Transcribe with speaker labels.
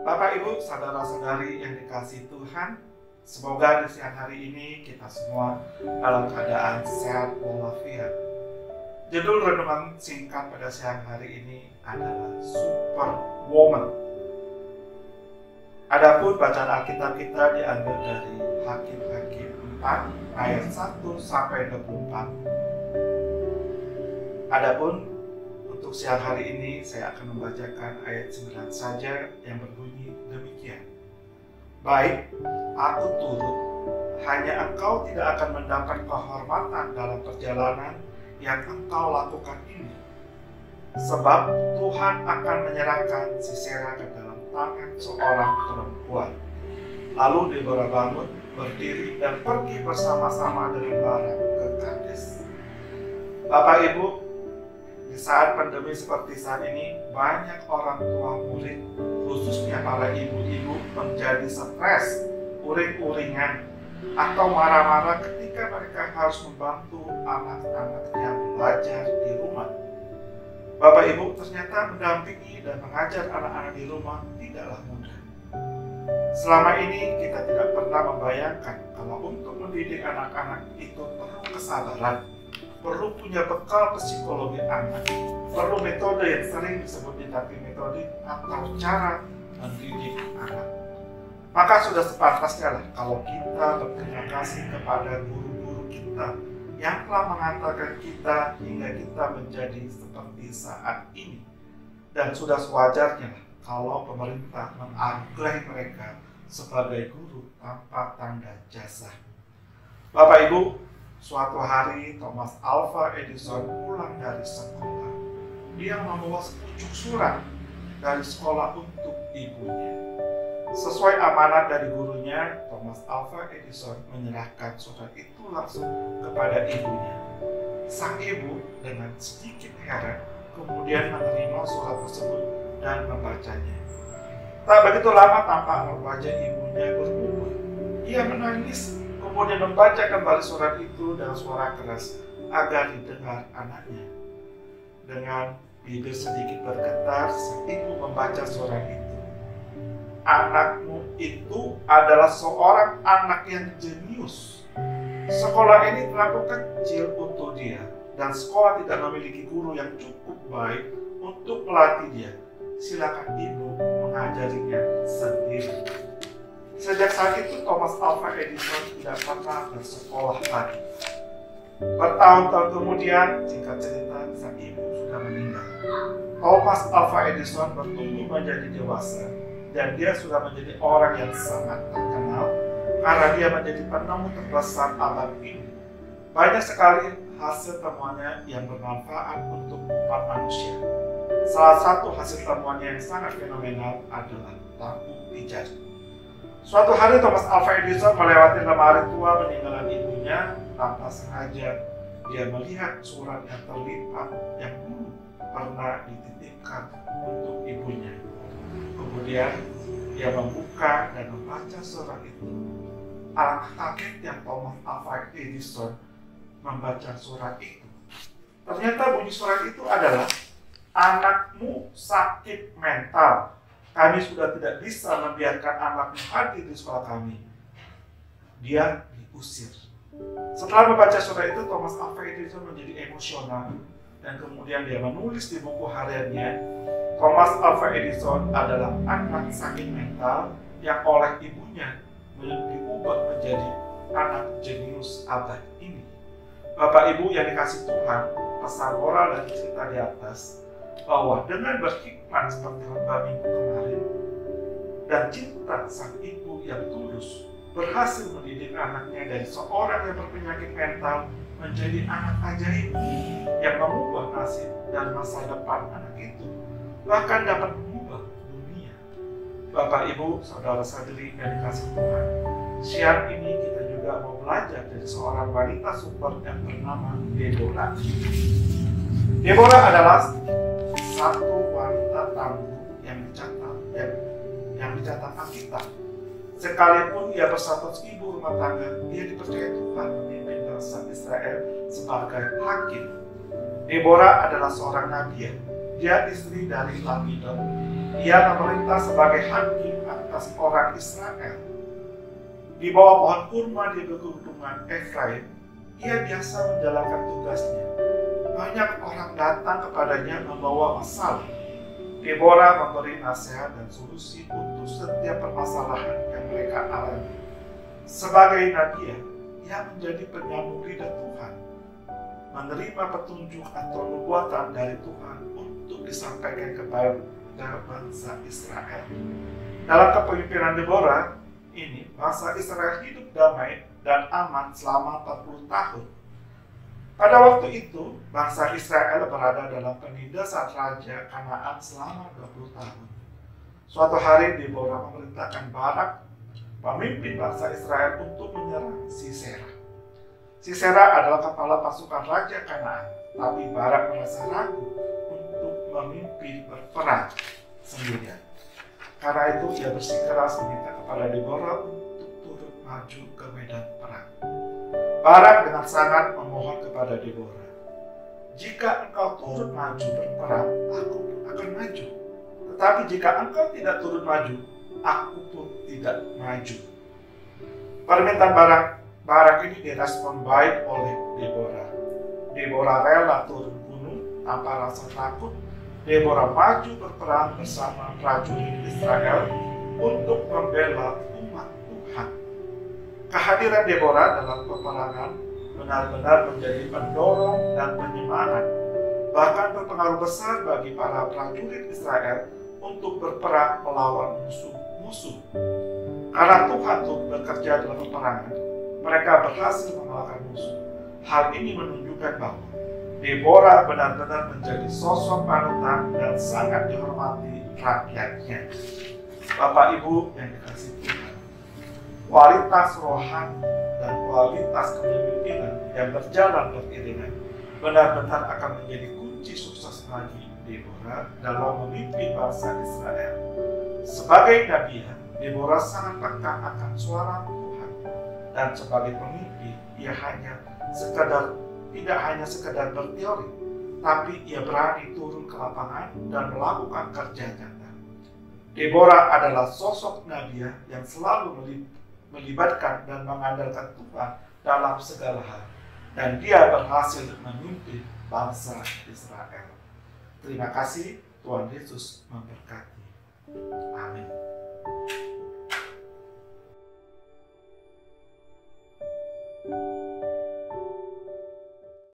Speaker 1: Bapak, Ibu, saudara-saudari yang dikasihi Tuhan, semoga di siang hari ini kita semua dalam keadaan sehat walafiat. Judul renungan singkat pada siang hari ini adalah Superwoman. Adapun bacaan Alkitab kita diambil dari Hakim-Hakim 4 ayat 1 sampai 24. Adapun untuk siang hari ini saya akan membacakan ayat 9 saja yang berbunyi demikian. Baik, aku turut, hanya engkau tidak akan mendapat kehormatan dalam perjalanan yang engkau lakukan ini. Sebab Tuhan akan menyerahkan Sisera ke dalam tangan seorang perempuan. Lalu Deborah bangun, berdiri dan pergi bersama-sama dengan Barak ke Kades. Bapak Ibu, di saat pandemi seperti saat ini, banyak orang tua murid, khususnya para ibu-ibu, menjadi stres, uring-uringan, atau marah-marah ketika mereka harus membantu anak-anaknya belajar di rumah. Bapak Ibu, ternyata mendampingi dan mengajar anak-anak di rumah tidaklah mudah. Selama ini kita tidak pernah membayangkan kalau untuk mendidik anak-anak itu perlu kesabaran, perlu punya bekal psikologi anak, perlu metode yang sering disebut didaktik metode atau cara mendidik anak. Maka sudah sepantasnya lah kalau kita berterima kasih kepada guru-guru kita yang telah mengantarkan kita hingga kita menjadi seperti saat ini. Dan sudah sewajarnya lah kalau pemerintah menganugerahi mereka sebagai guru tanpa tanda jasa. Bapak Ibu, suatu hari Thomas Alva Edison pulang dari sekolah. Dia membawa sepucuk surat dari sekolah untuk ibunya. Sesuai amanat dari gurunya, Thomas Alva Edison menyerahkan surat itu langsung kepada ibunya. Sang ibu dengan sedikit heran kemudian menerima surat tersebut dan membacanya. Tak begitu lama tampak wajah ibunya berubah. Ia menangis, kemudian membaca kembali surat itu dengan suara keras agar didengar anaknya. Dengan bibir sedikit bergetar, sang ibu membaca surat itu. Anakmu itu adalah seorang anak yang jenius. Sekolah ini terlalu kecil untuk dia, dan sekolah tidak memiliki guru yang cukup baik untuk melatih dia. Silakan ibu mengajarinya sendiri. Sejak saat itu Thomas Alva Edison tidak pernah bersekolah lagi. Bertahun-tahun kemudian, singkat cerita, sang ibu sudah meninggal. Thomas Alva Edison bertumbuh menjadi dewasa, dan dia sudah menjadi orang yang sangat terkenal karena dia menjadi penemu terbesar abad ini. Banyak sekali hasil temuannya yang bermanfaat untuk umat manusia. Salah satu hasil temuannya yang sangat fenomenal adalah lampu pijar. Suatu hari Thomas Alva Edison melewati lemari tua peninggalan ibunya. Tanpa sengaja dia melihat surat yang terlipat yang dulu pernah dititipkan untuk ibunya. Kemudian dia membuka dan membaca surat itu. Alangkah kagetnya Thomas Alva Edison membaca surat itu. Ternyata bunyi surat itu adalah, anakmu sakit mental. Kami sudah tidak bisa membiarkan anakmu hadir di sekolah kami. Dia diusir. Setelah membaca surat itu, Thomas Alva Edison menjadi emosional dan kemudian dia menulis di buku hariannya, Thomas Alva Edison adalah anak sakit mental yang oleh ibunya diubah menjadi anak jenius abad ini. Bapak Ibu yang dikasihi Tuhan, pesan moral dari cerita di atas bahwa dengan berhikmat seperti khotbah minggu kemarin dan cinta sang ibu yang tulus berhasil mendidik anaknya dari seorang yang berpenyakit mental menjadi anak ajaib yang mengubah nasib dan masa depan anak itu, bahkan dapat mengubah dunia. Bapak Ibu, saudara-saudari yang dikasihi Tuhan, siang ini kita juga mau belajar dari seorang wanita super yang bernama Deborah. Deborah adalah satu wanita tangguh yang dicatat Alkitab. Sekalipun ia berstatus ibu rumah tangga, ia dipercaya Tuhan memimpin dalam bangsa Israel sebagai hakim. Deborah adalah seorang nabi. Dia istri dari Lapidot. Ia memerintah sebagai hakim atas orang Israel. Di bawah pohon kurma di pegunungan Efraim, ia biasa menjalankan tugasnya. Banyak orang datang kepadanya membawa masalah. Deborah memberi nasihat dan solusi untuk setiap permasalahan yang mereka alami. Sebagai nabi, ia menjadi penyambung lidah Tuhan, menerima petunjuk atau nubuatan dari Tuhan untuk disampaikan kepada bangsa Israel. Dalam kepemimpinan Deborah ini, bangsa Israel hidup damai dan aman selama 40 tahun. Pada waktu itu, bangsa Israel berada dalam penindasan Raja Kanaan selama 20 tahun. Suatu hari Deborah memerintahkan Barak, pemimpin bangsa Israel, untuk menyerang Sisera. Sisera adalah kepala pasukan Raja Kanaan, tapi Barak merasa ragu untuk memimpin berperang sendirian. Karena itu ia bersikeras meminta kepada Deborah untuk turut maju ke medan perang. Barak dengan sangat memohon kepada Deborah, "Jika engkau turut maju berperang, aku pun akan maju. Tetapi jika engkau tidak turut maju, aku pun tidak maju." Permintaan Barak ini direspon baik oleh Deborah. Deborah rela turun gunung tanpa rasa takut. Deborah maju berperang bersama prajurit Israel untuk membela umat Tuhan. Kehadiran Deborah dalam peperangan benar-benar menjadi pendorong dan penyemangat, bahkan berpengaruh besar bagi para prajurit Israel untuk berperang melawan musuh-musuh. Karena Tuhan turut bekerja dalam peperangan, mereka berhasil mengalahkan musuh. Hal ini menunjukkan bahwa Deborah benar-benar menjadi sosok panutan dan sangat dihormati rakyatnya. Bapak Ibu yang dikasihi Tuhan, kualitas rohani dan kualitas kepemimpinan yang berjalan beriringan benar-benar akan menjadi kunci sukses bagi Deborah dalam memimpin bangsa Israel. Sebagai nabi, Deborah sangat peka akan suara Tuhan, dan sebagai pemimpin ia tidak hanya sekedar berteori, tapi ia berani turun ke lapangan dan melakukan kerja nyata. Deborah adalah sosok nabi yang selalu melibatkan dan mengandalkan Tuhan dalam segala hal, dan dia berhasil memimpin bangsa Israel. Terima kasih, Tuhan Yesus memberkati. Amin.